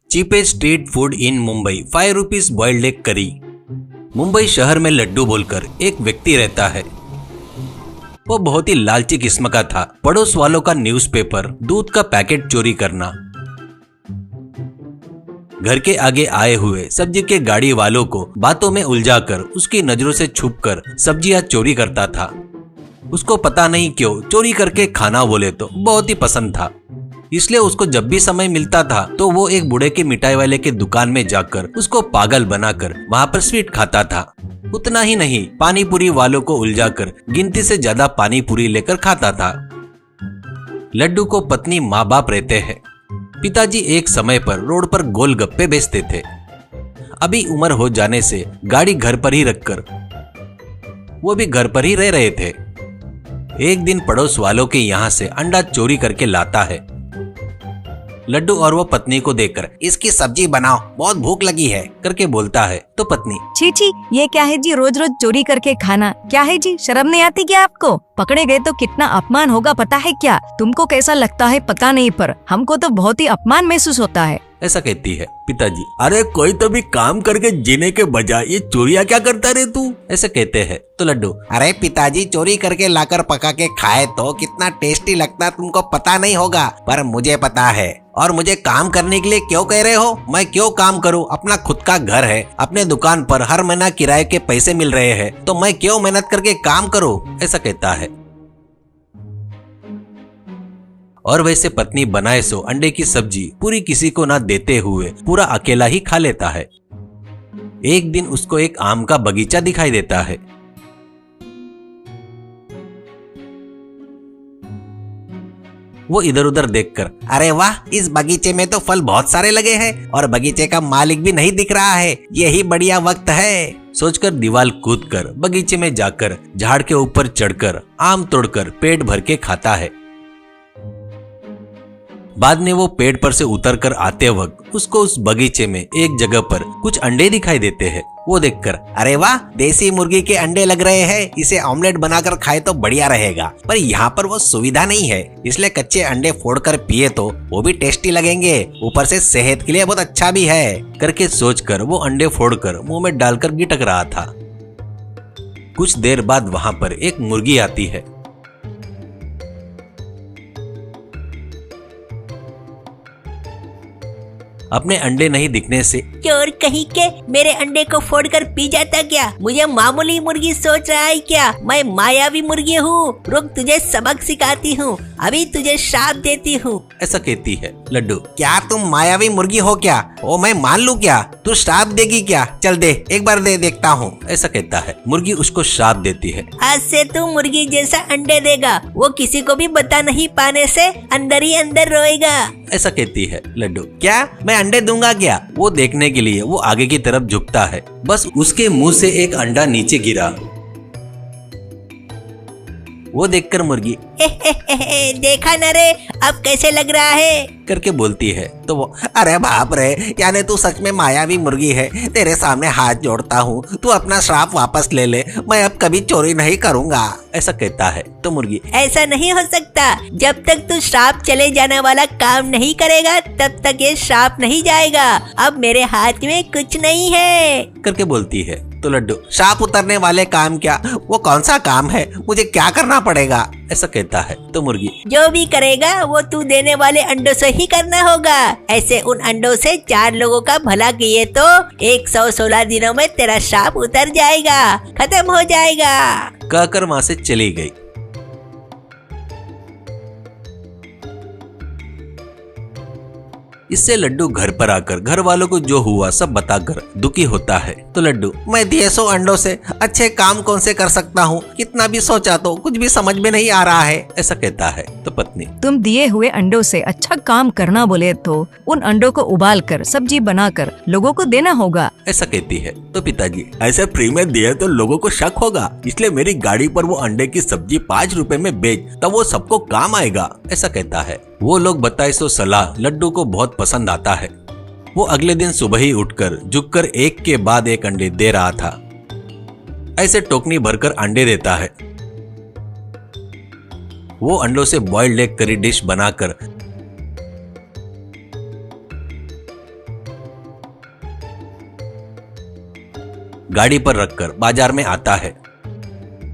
Cheapest street food in Mumbai, 5 rupees boiled egg curry. Mumbai शहर में लड्डू बोलकर एक व्यक्ति रहता है। वो बहुत ही लालची किस्म का था। पड़ोस वालों का न्यूज़पेपर, दूध का पैकेट चोरी करना, घर के आगे आए हुए सब्जी के गाड़ी वालों को बातों में उलझाकर उसकी नजरों से छुपकर सब्जियां चोरी करता था। उसको पता नहीं क्यों चोरी करके खाना बोले तो बहुत ही पसंद था, इसलिए उसको जब भी समय मिलता था तो वो एक बूढ़े के मिठाई वाले के दुकान में जाकर उसको पागल बनाकर वहां पर स्वीट खाता था। उतना ही नहीं, पानी पूरी वालों को उलझाकर गिनती से ज्यादा पानी पूरी लेकर खाता था। लड्डू को पत्नी माँ बाप रहते हैं। पिताजी एक समय पर रोड पर गोलगप्पे बेचते थे। अभी उम्र हो जाने से गाड़ी घर पर ही रखकर वो भी घर पर ही रह रहे थे। एक दिन पड़ोस वालों के यहाँ से अंडा चोरी करके लाता है। लड्डू और वो पत्नी को देखकर इसकी सब्जी बनाओ, बहुत भूख लगी है करके बोलता है तो पत्नी, छी छी, ये क्या है जी, रोज रोज चोरी करके खाना, क्या है जी, शर्म नहीं आती क्या आपको? पकड़े गए तो कितना अपमान होगा पता है क्या? तुमको कैसा लगता है पता नहीं, पर हमको तो बहुत ही अपमान महसूस होता है। ऐसा कहती है। पिताजी, अरे कोई तो भी काम करके जीने के बजाय ये चोरियां क्या करता रे तू, ऐसे कहते हैं तो लड्डू, अरे पिताजी, चोरी करके लाकर पका के खाए तो कितना टेस्टी लगता तुमको पता नहीं होगा, पर मुझे पता है। और मुझे काम करने के लिए क्यों कह रहे हो? मैं क्यों काम करूं? अपना खुद का घर है, अपने दुकान पर हर महीना किराए के पैसे मिल रहे हैं, तो मैं क्यों मेहनत करके काम करूं? ऐसा कहता है। और वैसे पत्नी बनाए सो अंडे की सब्जी पूरी किसी को ना देते हुए पूरा अकेला ही खा लेता है। एक दिन उसको एक आम का बगीचा दिखाई देता है। वो इधर उधर देखकर, अरे वाह, इस बगीचे में तो फल बहुत सारे लगे हैं और बगीचे का मालिक भी नहीं दिख रहा है, यही बढ़िया वक्त है सोचकर दीवार कूदकर बगीचे में जाकर झाड़ के ऊपर चढ़कर आम तोड़कर पेट भर के खाता है। बाद में वो पेड़ पर से उतरकर आते वक्त उसको उस बगीचे में एक जगह पर कुछ अंडे दिखाई देते हैं। वो देखकर, अरे वाह, देसी मुर्गी के अंडे लग रहे हैं, इसे ऑमलेट बनाकर खाए तो बढ़िया रहेगा, पर यहाँ पर वो सुविधा नहीं है, इसलिए कच्चे अंडे फोड़कर पिए तो वो भी टेस्टी लगेंगे, ऊपर से सेहत के लिए बहुत अच्छा भी है करके सोचकर वो अंडे फोड़कर मुंह में डालकर गिटक रहा था। कुछ देर बाद वहां पर एक मुर्गी आती है। अपने अंडे नहीं दिखने से, चोर कहीं के, मेरे अंडे को फोड़कर पी जाता क्या? मुझे मामूली मुर्गी सोच रहा है क्या? मैं मायावी मुर्गी हूँ, रुक तुझे सबक सिखाती हूँ, अभी तुझे श्राप देती हूँ, ऐसा कहती है। लड्डू, क्या तुम मायावी मुर्गी हो क्या? ओ मैं मान लूँ क्या? तू श्राप देगी क्या? चल दे, एक बार दे देखता हूँ, ऐसा कहता है। मुर्गी उसको श्राप देती है। आज से तू मुर्गी जैसा अंडे देगा, वो किसी को भी बता नहीं पाने से अंदर ही अंदर रोएगा, ऐसा कहती है। लड्डू, क्या मैं अंडे दूंगा क्या? वो देखने के लिए वो आगे की तरफ झुकता है। बस उसके मुंह से एक अंडा नीचे गिरा। वो देखकर मुर्गी, देखा न रे, अब कैसे लग रहा है करके बोलती है तो वो, अरे बाप रे, यानी तू सच में मायावी मुर्गी है, तेरे सामने हाथ जोड़ता हूँ, तू अपना श्राप वापस ले ले, मैं अब कभी चोरी नहीं करूँगा, ऐसा कहता है तो मुर्गी, ऐसा नहीं हो सकता, जब तक तू श्राप चले जाने वाला काम नहीं करेगा तब तक ये श्राप नहीं जाएगा, अब मेरे हाथ में कुछ नहीं है करके बोलती है तो लड्डू, श्राप उतरने वाले काम क्या? वो कौन सा काम है? मुझे क्या करना पड़ेगा? ऐसा कहता है तो मुर्गी, जो भी करेगा वो तू देने वाले अंडों से ही करना होगा, ऐसे उन अंडों से 4 लोगों का भला किए तो 116 दिनों में तेरा श्राप उतर जाएगा, खत्म हो जाएगा, कहकर वहां से चली गई। इससे लड्डू घर पर आकर घर वालों को जो हुआ सब बताकर दुखी होता है तो लड्डू, मैं दिए 100 अंडों से अच्छे काम कौन से कर सकता हूँ, कितना भी सोचा तो कुछ भी समझ में नहीं आ रहा है, ऐसा कहता है तो पत्नी, तुम दिए हुए अंडों से अच्छा काम करना बोले तो उन अंडों को उबाल कर सब्जी बनाकर लोगों को देना होगा, ऐसा कहती है तो पिताजी, ऐसे फ्री में दिए तो लोगों को शक होगा, इसलिए मेरी गाड़ी पर वो अंडे की सब्जी 5 रुपए में बेच, तब वो सबको काम आएगा, ऐसा कहता है। वो लोग बताए सो सलाह लड्डू को बहुत पसंद आता है। वो अगले दिन सुबह ही उठकर झुककर एक के बाद एक अंडे दे रहा था। ऐसे टोकनी भरकर अंडे देता है। वो अंडों से बॉइल्ड एग करी डिश बनाकर गाड़ी पर रखकर बाजार में आता है।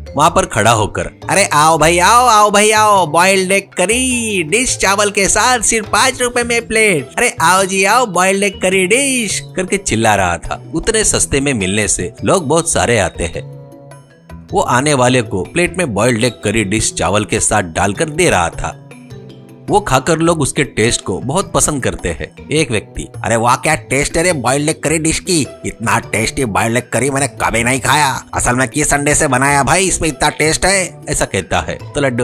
वहां पर खड़ा होकर, अरे आओ भाई आओ, आओ भाई आओ, बॉइल्ड एग करी डिश चावल के साथ सिर्फ 5 रुपए में प्लेट। अरे आओ जी आओ, बॉइल्ड एग करी डिश करके चिल्ला रहा था। उतने सस्ते में मिलने से लोग बहुत सारे आते हैं। वो आने वाले को प्लेट में बॉइल्ड एग करी डिश चावल के साथ डालकर दे रहा था। वो खाकर लोग उसके टेस्ट को बहुत पसंद करते हैं। एक व्यक्ति, अरे वाह क्या टेस्ट है रे बॉइल्ड एग करी डिश की, इतना टेस्टी बॉइल्ड एग करी मैंने कभी नहीं खाया। असल में किस अंडे से बनाया भाई, इसमें इतना टेस्ट है, ऐसा कहता है। तो लड्डू,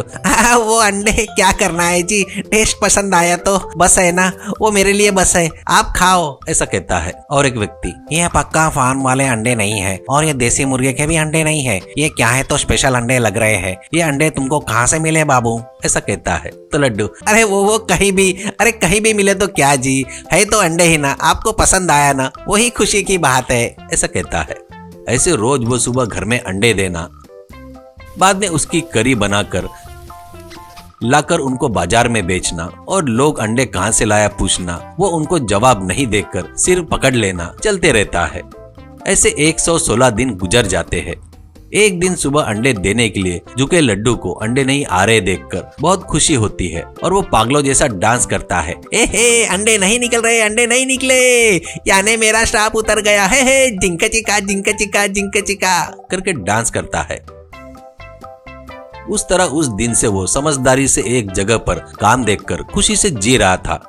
वो अंडे क्या करना है जी, टेस्ट पसंद आया तो बस है ना, वो मेरे लिए बस है, आप खाओ, ऐसा कहता है। और एक व्यक्ति, ये पक्का फार्म वाले अंडे नहीं है और ये देसी मुर्गे के भी अंडे नहीं है, ये क्या है तो स्पेशल अंडे लग रहे हैं, ये अंडे तुमको कहाँ से मिले बाबू, ऐसा कहता है। तो लड्डू, अरे वो कहीं भी, अरे कहीं भी मिले तो क्या जी, है तो अंडे ही ना, आपको पसंद आया ना, वही खुशी की बात है, ऐसा कहता है। ऐसे रोज वो सुबह घर में अंडे देना, बाद में उसकी करी बनाकर लाकर उनको बाजार में बेचना और लोग अंडे कहां से लाया पूछना, वो उनको जवाब नहीं देकर सिर्फ पकड़ लेना चलते रहता है। ऐसे 116 दिन गुजर जाते हैं। एक दिन सुबह अंडे देने के लिए झुके लड्डू को अंडे नहीं आ रहे देखकर बहुत खुशी होती है और वो पागलों जैसा डांस करता है। ए अंडे नहीं निकल रहे, अंडे नहीं निकले, यानी मेरा श्राप उतर गया है, जिंका चिका जिंका चिका जिंका चिका करके डांस करता है। उस तरह उस दिन से वो समझदारी से एक जगह पर काम देखकर खुशी से जी रहा था।